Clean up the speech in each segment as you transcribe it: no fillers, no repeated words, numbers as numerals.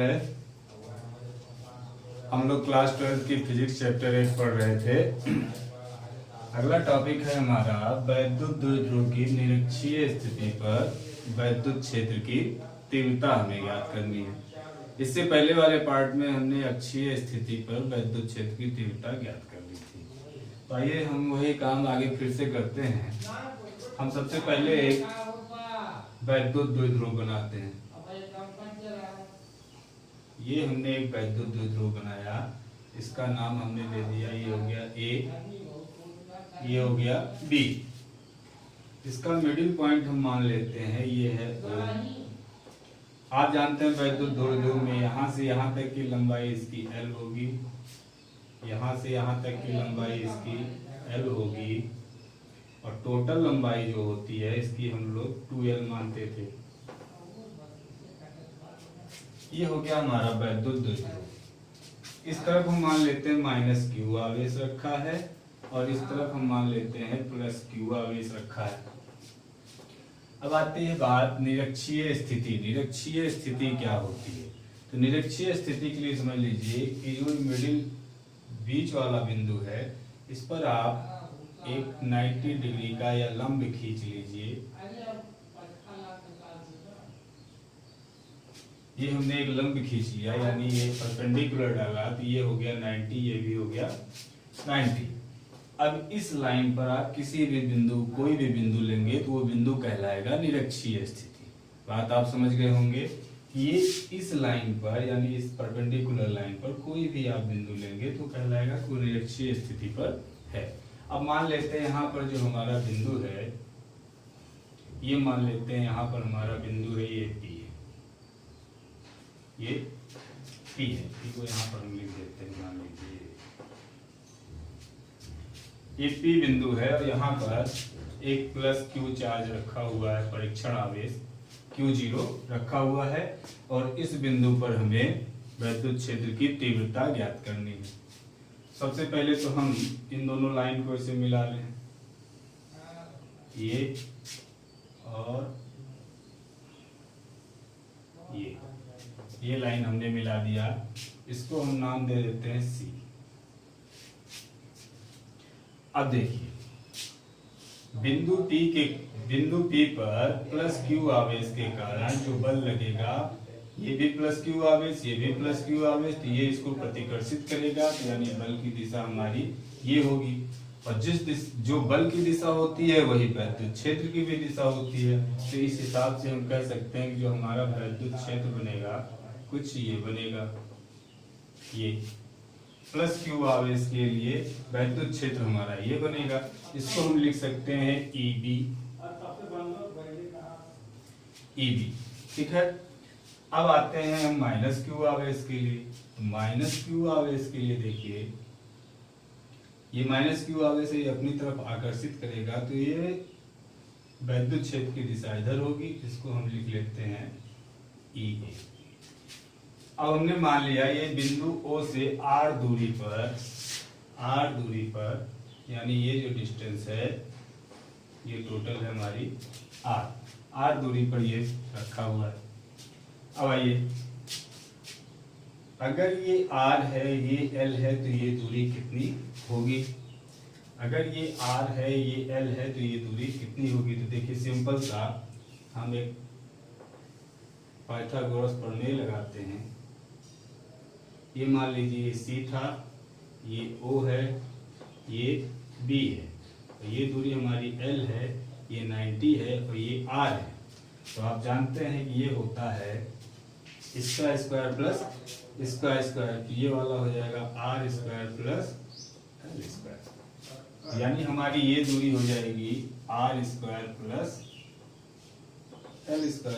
है। हम लोग क्लास 12 की फिजिक्स चैप्टर 1 पढ़ रहे थे। अगला टॉपिक है हमारा वैद्युत द्विध्रुव की निरक्षीय स्थिति पर वैद्युत क्षेत्र की तीव्रता हमें ज्ञात करनी है। इससे पहले वाले पार्ट में हमने अक्षीय स्थिति पर वैद्युत क्षेत्र की तीव्रता ज्ञात कर ली थी। तो आइए हम वही काम आगे फिर से करते हैं। हम सबसे पहले एक वैद्युत द्विध्रुव बनाते हैं। ये हमने एक वैद्युत द्विध्रुव बनाया, इसका नाम हमने दे दिया, ये हो गया ए, ये हो गया बी। इसका मिडिल पॉइंट हम मान लेते हैं, ये है O। आप जानते हैं वैद्युत द्विध्रुव में यहाँ से यहाँ तक की लंबाई इसकी L होगी, यहाँ से यहाँ तक की लंबाई इसकी L होगी, और टोटल लंबाई जो होती है इसकी हम लोग 2L मानते थे। ये हो गया हमारा वैद्युत द्विध्रुव। इस तरफ हम मान लेते हैं -Q आवेश रखा है, और इस तरफ हम मान लेते हैं +Q आवेश रखा है। अब आती है बात निरक्षीय स्थिति। निरक्षीय स्थिति क्या होती है? तो निरक्षीय स्थिति के लिए समझ लीजिए कि जो मिडिल बीच वाला बिंदु है, इस पर आप एक 90 डिग्री का या लंब खींच लीजिए। ये हमने एक लंब खींच लिया, यानी ये परपेंडिकुलर डाला, तो ये हो गया 90, ये भी हो गया 90। अब इस लाइन पर आप किसी भी बिंदु, कोई भी बिंदु लेंगे तो वो बिंदु कहलाएगा निरक्षीय स्थिति। बात आप समझ गए होंगे कि ये इस लाइन पर, यानी इस परपेंडिकुलर लाइन पर कोई भी आप बिंदु लेंगे तो कहलाएगा कि निरक्षीय स्थिति पर है। अब मान लेते हैं यहाँ पर जो हमारा बिंदु है, ये मान लेते हैं यहाँ पर हमारा बिंदु है, ये P है, ये P है। P को यहाँ पर हम लिख देते हैं, मान लीजिए ये P बिंदु है, और यहाँ पर एक +Q चार्ज रखा हुआ है, परीक्षण आवेश Q0 रखा हुआ है, और इस बिंदु पर हमें वैद्युत क्षेत्र की तीव्रता ज्ञात करनी है। सबसे पहले तो हम इन दोनों लाइन को इसे मिला लें, ये और ये लाइन हमने मिला दिया। इसको हम नाम दे देते हैं C। अब देखिए बिंदु P पर +Q आवेश के कारण जो बल लगेगा, ये भी +Q आवेश, ये भी +Q आवेश, तो ये इसको प्रतिकर्षित करेगा, तो यानी बल की दिशा हमारी ये होगी। और जो बल की दिशा होती है वही वैद्युत क्षेत्र की भी दिशा होती है। तो इस हिसाब से हम कह सकते हैं कि जो हमारा वैद्युत क्षेत्र बनेगा कुछ ये बनेगा। ये +Q आवेश के लिए वैद्युत क्षेत्र हमारा ये बनेगा। इसको हम लिख सकते हैं EB। ठीक है। अब आते हैं हम -Q आवेश के लिए। -Q आवेश के लिए देखिए, ये -Q आवेश ये अपनी तरफ आकर्षित करेगा, तो ये वैद्युत क्षेत्र की दिशा इधर होगी। इसको हम लिख लेते हैं EA। अब हमने मान लिया ये बिंदु O से R दूरी पर, यानी ये जो डिस्टेंस है ये टोटल है हमारी R दूरी पर ये रखा हुआ है। अब आइए, अगर ये R है, ये L है, तो ये दूरी कितनी होगी? अगर ये R है, ये L है, तो ये दूरी कितनी होगी? तो देखिए सिंपल सा हम एक पाइथागोरस प्रमेय लगाते हैं। ये मान लीजिए ये C था, ये O है, ये B है, तो ये दूरी हमारी L है, ये 90 है, और ये R है। तो आप जानते हैं कि ये होता है इसका स्क्वायर प्लस इसका स्क्वायर, तो ये वाला हो जाएगा R² प्लस L², यानी हमारी ये दूरी हो जाएगी R² प्लस L²।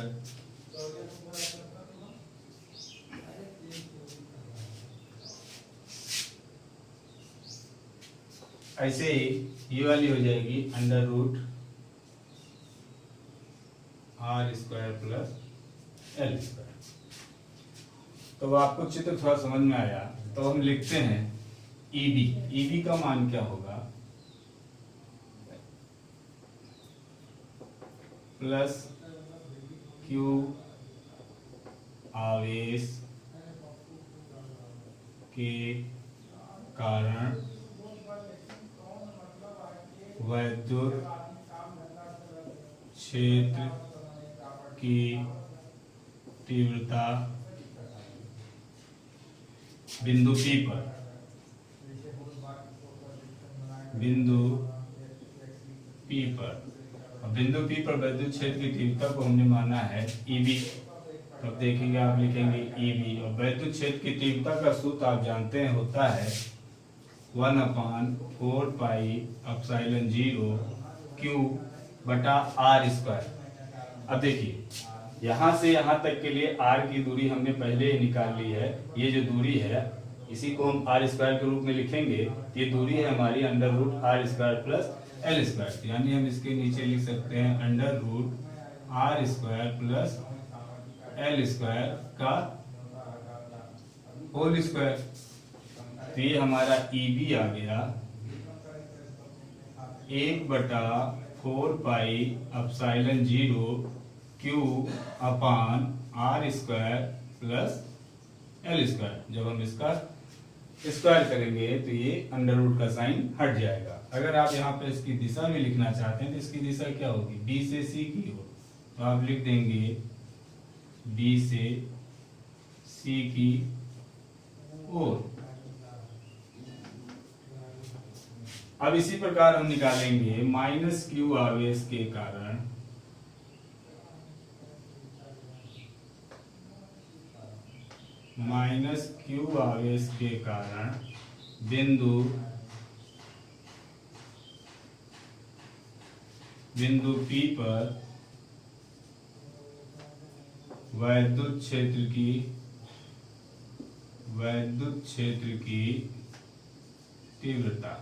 ऐसे ही ये वाली हो जाएगी √R² प्लस L²। तो आपको चित्र थोड़ा समझ में आया, तो हम लिखते हैं EB का मान क्या होगा? +Q आवेश के कारण वैद्युत क्षेत्र की तीव्रता बिंदु P पर बिंदु P पर वैद्युत क्षेत्र की तीव्रता को हमने माना है EB। तो अब देखेंगे, आप लिखेंगे EB, और वैद्युत क्षेत्र की तीव्रता का सूत्र आप जानते हैं होता है 1/4 पाई एप्सिलॉन 0 Q बटा R स्क्वायर। अब देखिए, यहाँ से यहाँ तक के लिए R की दूरी हमने पहले ही निकाल ली है। ये जो दूरी है इसी को हम R स्क्वायर के रूप में लिखेंगे। ये दूरी है हमारी √R square plus L square, यानी हम इसके नीचे लिख सकते हैं √R square plus L square का होल स्क्वायर। तो ये हमारा EB आ गया 1/4 पाई एप्सिलॉन 0 Q अपान R square plus L square. जब हम इसका स्क्वायर करेंगे तो ये √ का साइन हट जाएगा। अगर आप यहाँ पे इसकी दिशा भी लिखना चाहते हैं तो इसकी दिशा क्या होगी, B से C की ओर, तो आप लिख देंगे B से C की ओर। अब इसी प्रकार हम निकालेंगे -Q आवेश के कारण -Q आवेश के कारण बिंदु P पर वैद्युत क्षेत्र की तीव्रता।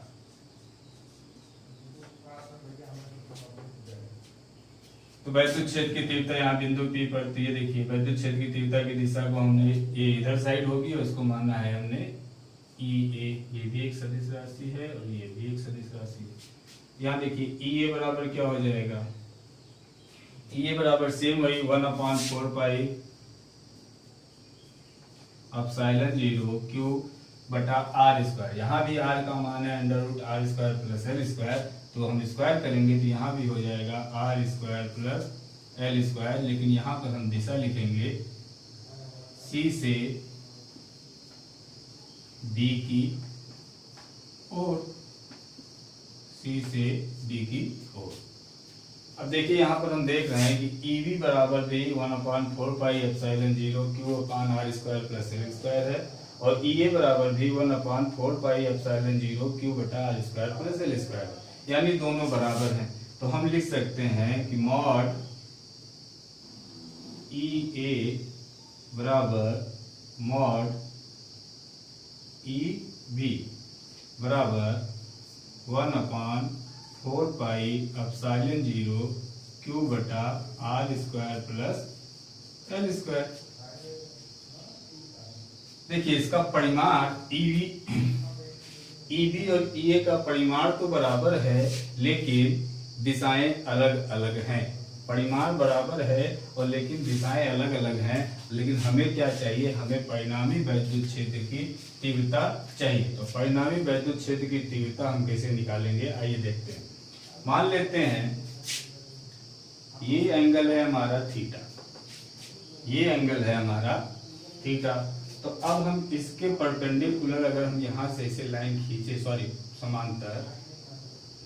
तो वैद्युत क्षेत्र की तीव्रता यहाँ बिंदु P पर, तो ये देखिए वैद्युत क्षेत्र की तीव्रता की दिशा को हमने, ये इधर साइड होगी और इसको माना है हमने EA। ये भी एक सदिश राशि है और ये भी एक सदिश राशि है। यहाँ देखिए EA बराबर क्या हो जाएगा, EA बराबर सेम वही 1/4 पाई एप्सिलॉन 0 Q बटा R स्क्वायर। यहाँ भी R का मान है √R square plus L square, तो हम स्क्वायर करेंगे तो यहाँ भी हो जाएगा R square plus L square. लेकिन यहाँ पर हम दिशा लिखेंगे C से D की ओर, C से D की ओर। अब देखिए यहाँ पर हम देख रहे हैं कि EB बराबर भी 1/4 पाई एप्सिलॉन 0 Q अपान R square plus L square है, और EA बराबर भी 1/4 पाई एप्सिलॉन 0 Q बटा R square plus L square, यानी दोनों बराबर हैं। तो हम लिख सकते हैं कि मॉड EA बराबर मॉड EB बराबर 1/4 पाई एप्सिलॉन 0 Q बटा R square plus L square. देखिए इसका परिमाण EB और EA का परिमाण तो बराबर है, लेकिन दिशाएं अलग अलग हैं। परिमाण बराबर है और लेकिन दिशाएं अलग अलग हैं। लेकिन हमें क्या चाहिए, हमें परिणामी वैद्युत क्षेत्र की तीव्रता चाहिए। तो परिणामी वैद्युत क्षेत्र की तीव्रता हम कैसे निकालेंगे, आइए देखते हैं। मान लेते हैं ये एंगल है हमारा थीटा, ये एंगल है हमारा थीटा। तो अब हम इसके परपेंडिकुलर अगर हम यहाँ से ऐसे लाइन खींचे, सॉरी समांतर,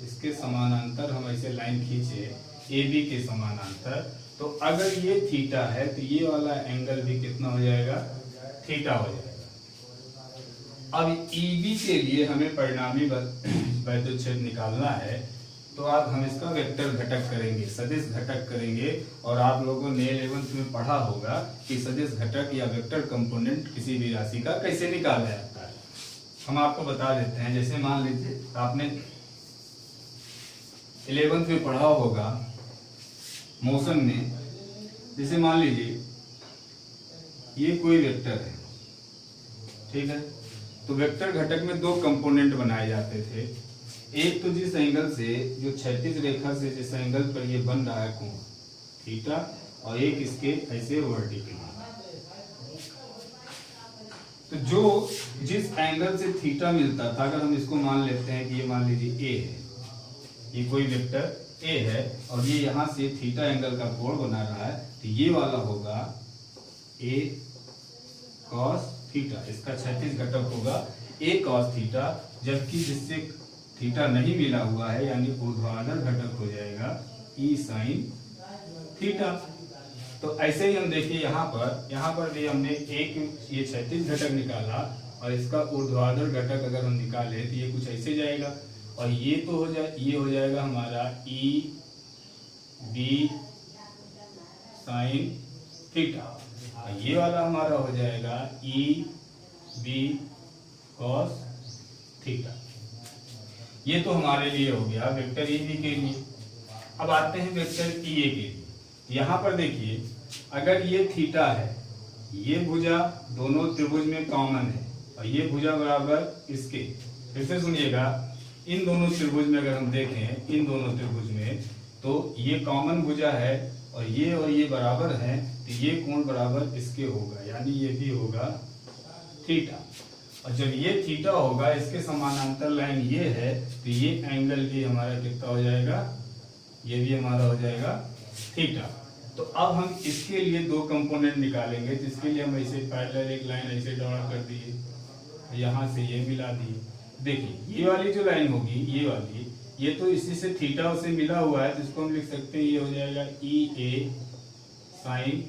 इसके समानांतर हम ऐसे लाइन खींचे AB के समानांतर, तो अगर ये थीटा है तो ये वाला एंगल भी कितना हो जाएगा, थीटा हो जाएगा। अब EB के लिए हमें परिणामी वैद्युत क्षेत्र निकालना है, तो अब हम इसका वेक्टर घटक करेंगे, सदिश घटक करेंगे। और आप लोगों ने 11th में पढ़ा होगा कि सदिश घटक या वेक्टर कंपोनेंट किसी भी राशि का कैसे निकाला जाता है। हम आपको बता देते हैं। जैसे मान लीजिए आपने 11th में पढ़ा होगा मोशन में, जैसे मान लीजिए ये कोई वेक्टर है, ठीक है। तो वेक्टर घटक में दो कंपोनेंट बनाए जाते थे। एक तो जिस एंगल से, जो क्षैतिज रेखा से जिस एंगल पर ये बन रहा है कोण थीटा, और एक इसके ऐसे वर्टिकल। तो जो जिस एंगल से थीटा मिलता था, अगर हम इसको मान लेते हैं कि ये मान लीजिए ए है, ये कोई वेक्टर ए है और ये यहां से थीटा एंगल का कोण बना रहा है, तो ये वाला होगा ए कॉस थीटा, इसका क्षैतिज घटक होगा ए कॉस थीटा, जबकि जिससे थीटा नहीं मिला हुआ है यानी ऊर्ध्वाधर घटक हो जाएगा ई साइन थीटा। तो ऐसे ही हम देखिए यहाँ पर भी हमने एक ये क्षैतिज घटक निकाला और इसका ऊर्ध्वाधर घटक अगर हम निकाले तो ये कुछ ऐसे जाएगा और ये तो ये हो जाएगा हमारा ई बी साइन थीटा और ये वाला हमारा हो जाएगा ई बी कॉस थीटा। ये तो हमारे लिए हो गया वेक्टर ई बी के लिए। अब आते हैं वेक्टर ई ए के लिए। यहाँ पर देखिए अगर ये थीटा है, ये भुजा दोनों त्रिभुज में कॉमन है और ये भुजा बराबर इसके, फिर से सुनिएगा, इन दोनों त्रिभुज में अगर हम देखें इन दोनों त्रिभुज में तो ये कॉमन भुजा है और ये बराबर है, तो ये कोण बराबर इसके होगा यानी ये भी होगा थीटा। और जब ये थीटा होगा इसके समानांतर लाइन ये है तो ये एंगल भी हमारा कितना हो जाएगा, ये भी हमारा हो जाएगा थीटा। तो अब हम इसके लिए दो कंपोनेंट निकालेंगे, जिसके लिए हम ऐसे पैरेलल एक लाइन ऐसे ड्रॉ कर दिए, यहाँ से ये मिला दिए। देखिए ये वाली जो लाइन होगी ये वाली, ये तो इसी से थीटा से मिला हुआ है, जिसको हम लिख सकते हैं ये हो जाएगा ई ए sign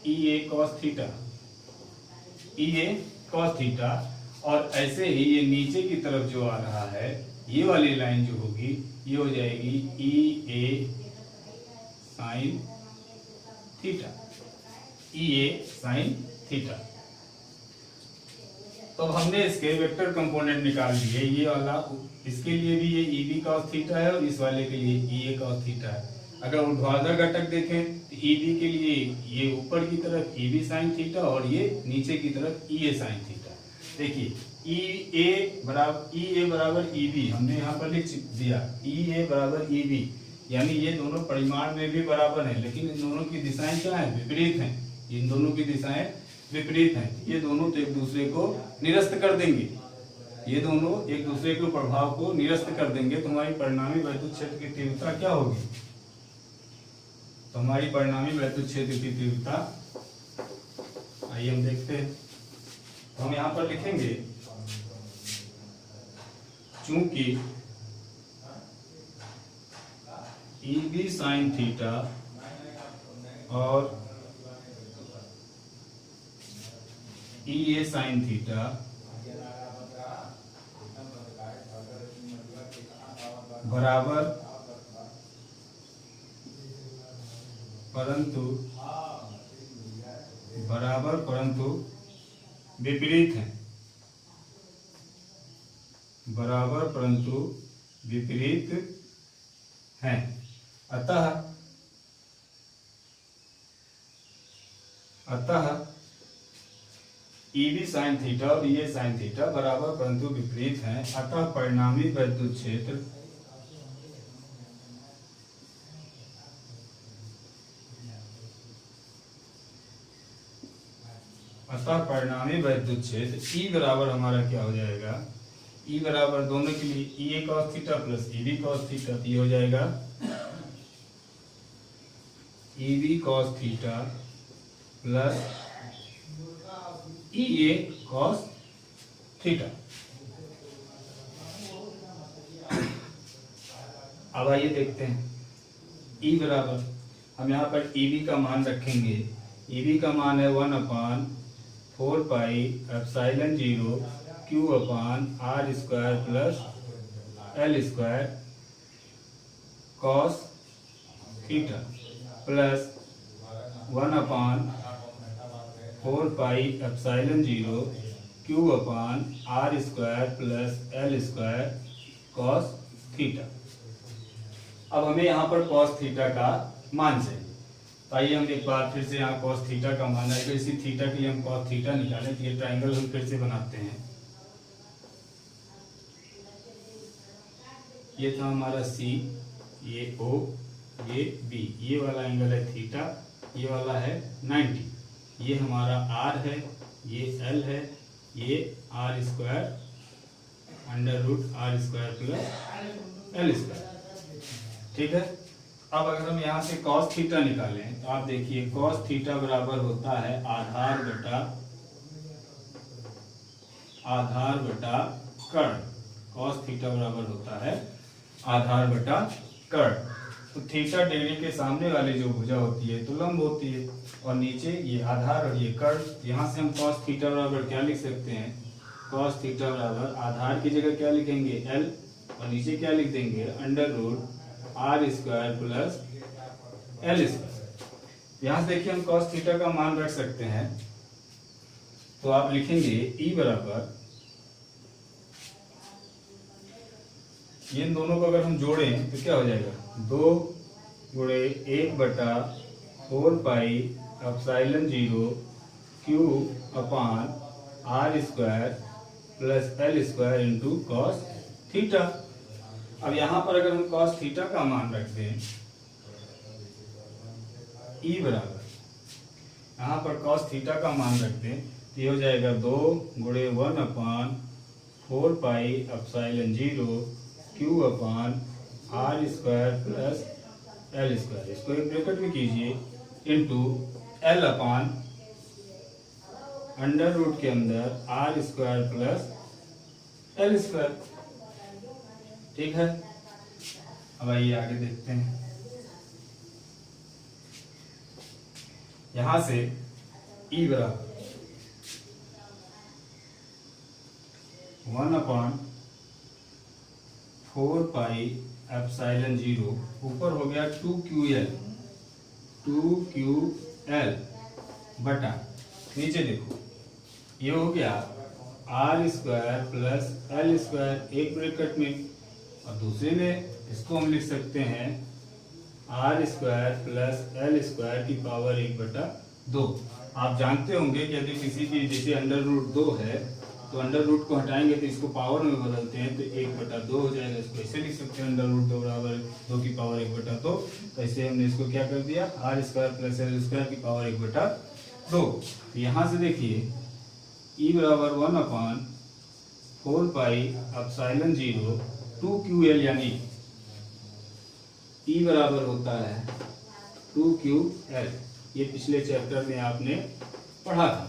E A cos theta, E A cos theta. और ऐसे ही ये नीचे की तरफ जो आ रहा है ये वाली लाइन जो होगी ये हो जाएगी ई ए साइन थीटा, ई ए साइन थीटा। तो हमने इसके वेक्टर कंपोनेंट निकाल लिए, ये वाला इसके लिए भी ये ई बी कॉस थीटा है और इस वाले के लिए ई ए कॉस थीटा है। अगर ऊर्ध्वाधर घटक देखें तो ई बी के लिए ये ऊपर की तरफ ई बी साइन थीटा और ये नीचे की तरफ ई ए साइन थीटा। देखिए ई ए बराबर ई बी हमने यहाँ पर लिख दिया, ई ए बराबर ई बी, यानी ये दोनों परिमाण में भी बराबर हैं, लेकिन इन दोनों की दिशाएं क्या हैं, विपरीत हैं। इन दोनों की दिशाएं विपरीत हैं, ये दोनों तो एक दूसरे को निरस्त कर देंगे, ये दोनों एक दूसरे के प्रभाव को निरस्त कर देंगे। तो हमारी परिणामी वैद्युत क्षेत्र की तीव्रता क्या होगी, तो हमारी परिणामी वैद्युत क्षेत्र की तीव्रता, आइए हम देखते हैं। तो हम यहाँ पर लिखेंगे चूंकि ई बी साइन थीटा और ई ए साइन थीटा बराबर परंतु विपरीत है, बराबर परंतु विपरीत हैं। अतः ई बी साइन थीटा और ई ए साइन थीटा बराबर परंतु विपरीत हैं। अतः परिणामी वैद्युत क्षेत्र ई बराबर हमारा क्या हो जाएगा, ई बराबर दोनों के लिए E A cos theta plus E B cos theta, ये हो जाएगा E B cos theta plus E A cos theta. अब आइए देखते हैं ई बराबर, हम यहाँ पर ई बी का मान रखेंगे, ई बी का मान है 1/4 pi epsilon 0 q upon r square plus l square cos theta plus 1/4 pi epsilon 0 q upon r square plus l square cos theta. अब हमें यहाँ पर कॉस थीटा का मान चाहिए, तो आइए हम एक बार फिर से यहाँ कॉस थीटा का मान आएगा, इसी थीटा के लिए हम कॉस थीटा निकालें। तो ये ट्राइंगल हम फिर से बनाते हैं, ये था हमारा सी, ये ओ, ये बी, ये वाला एंगल है थीटा, ये वाला है 90। ये हमारा r है, ये l है, ये r square under root r square plus l square. ठीक है। अब अगर हम यहाँ से cos थीटा निकालें तो आप देखिए cos थीटा बराबर होता है आधार बटा कर्ण। cos थीटा बराबर होता है आधार बटा कर्ण। तो थीटा डिग्री के सामने वाली जो भुजा होती है तो लंब होती है, और नीचे ये आधार और ये कर्ण। यहाँ से हम cos थीटा बराबर क्या लिख सकते हैं, cos थीटा बराबर आधार की जगह क्या लिखेंगे l, और नीचे क्या लिख देंगे under root r square plus l square. यहाँ से देखिए हम cos थीटा का मान रख सकते हैं, तो आप लिखेंगे E बराबर, ये इन दोनों को अगर हम जोड़ें तो क्या हो जाएगा, 2 गुणे 1/4 pi epsilon 0 q upon r square plus l square into cos theta. अब यहाँ पर अगर हम cos थीटा का मान रख दें E बराबर, यहाँ पर cos थीटा का मान रख दें तो ये हो जाएगा 2 गुणे 1/4 pi epsilon 0 q upon r square plus l square, इसको एक ब्रैकेट में कीजिए, into l upon under root के अंदर r square plus l square. ठीक है। अब आइए आगे देखते हैं। यहां से E बराबर 1/4 पाई एप्सिलॉन 0 ऊपर हो गया 2QL बटा, नीचे देखो ये हो गया r square plus l square एक ब्रैकेट में, और दूसरे में इसको हम लिख सकते हैं r square plus l square की पावर 1/2। आप जानते होंगे कि यदि किसी की जैसे अंडर रूट 2 है तो अंडर रूट को हटाएंगे तो इसको पावर में बदलते हैं तो 1/2 हो जाएगा। इसको ऐसे लिख सकते हैं अंडर रूट 2 बराबर 2 की पावर 1/2। तो ऐसे हमने इसको क्या कर दिया, r square plus l square की पावर 1/2। यहाँ से देखिए E बराबर 1/4 पाई एप्सिलॉन 0 2QL, यानी E बराबर होता है 2QL। ये पिछले चैप्टर में आपने पढ़ा था,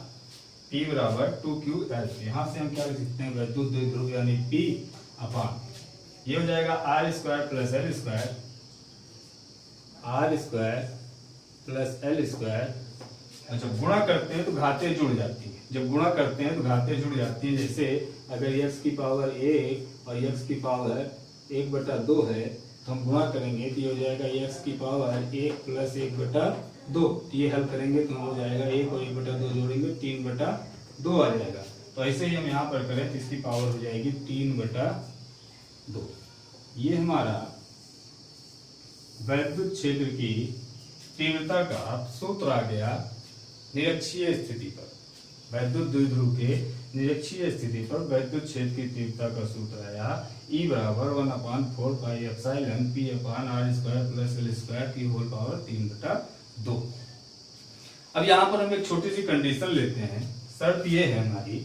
P बराबर 2QL। यहाँ से हम क्या लिख सकते हैं, वैद्युत द्विध्रुव यानी P अपान, ये हो जाएगा r square plus l square, r square plus l square. जब गुणा करते हैं तो घातें जुड़ जाती है, जब गुणा करते हैं तो घातें जुड़ जाती है। जैसे अगर x की पावर 1 और x की पावर 1/2 है तो हम गुणा करेंगे तो ये हो जाएगा x की पावर 1 प्लस 1/2। ये हल करेंगे तो हो जाएगा 1 और 1/2 जोड़ेंगे 3/2 आ जाएगा। तो ऐसे ही हम यहाँ पर करें तो इसकी पावर हो जाएगी 3/2। ये हमारा वैद्युत क्षेत्र की तीव्रता का सूत्र आ गया निरक्षीय स्थिति पर। वैद्युत द्विध्रुव के निरक्षीय स्थिति पर वैद्युत क्षेत्र की तीव्रता का सूत्र आया E बराबर 1/4 पाई एप्सिलॉन P अपान r square plus l square की होल पावर 3/2। अब यहाँ पर हम एक छोटी सी कंडीशन लेते हैं। शर्त ये है हमारी,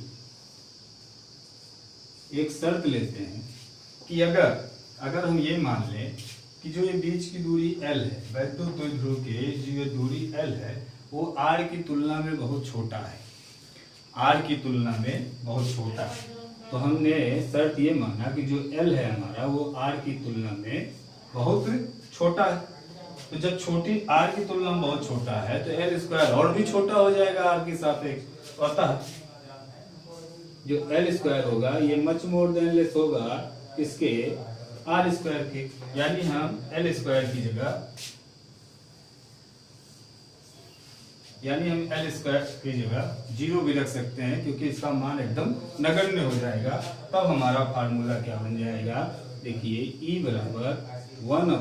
एक शर्त लेते हैं कि अगर हम ये मान लें कि जो ये बीच की दूरी L है, वैद्युत द्विध्रुव के जो ये दूरी L है वो R की तुलना में बहुत छोटा है, R की तुलना में बहुत छोटा है। तो हमने शर्त ये माना कि जो L है हमारा वो R की तुलना में बहुत छोटा है। तो जब छोटी R की तुलना में बहुत छोटा है तो L स्क्वायर और भी छोटा हो जाएगा R के सापेक्ष। अतः जो L स्क्वायर होगा ये मच मोर देन लेस होगा इसके R स्क्वायर के, यानी हम L स्क्वायर की जगह जीरो भी रख सकते हैं, क्योंकि इसका मान एकदम नगण्य हो जाएगा। तब हमारा फार्मूला क्या बन जाएगा, देखिए E बराबर 1/4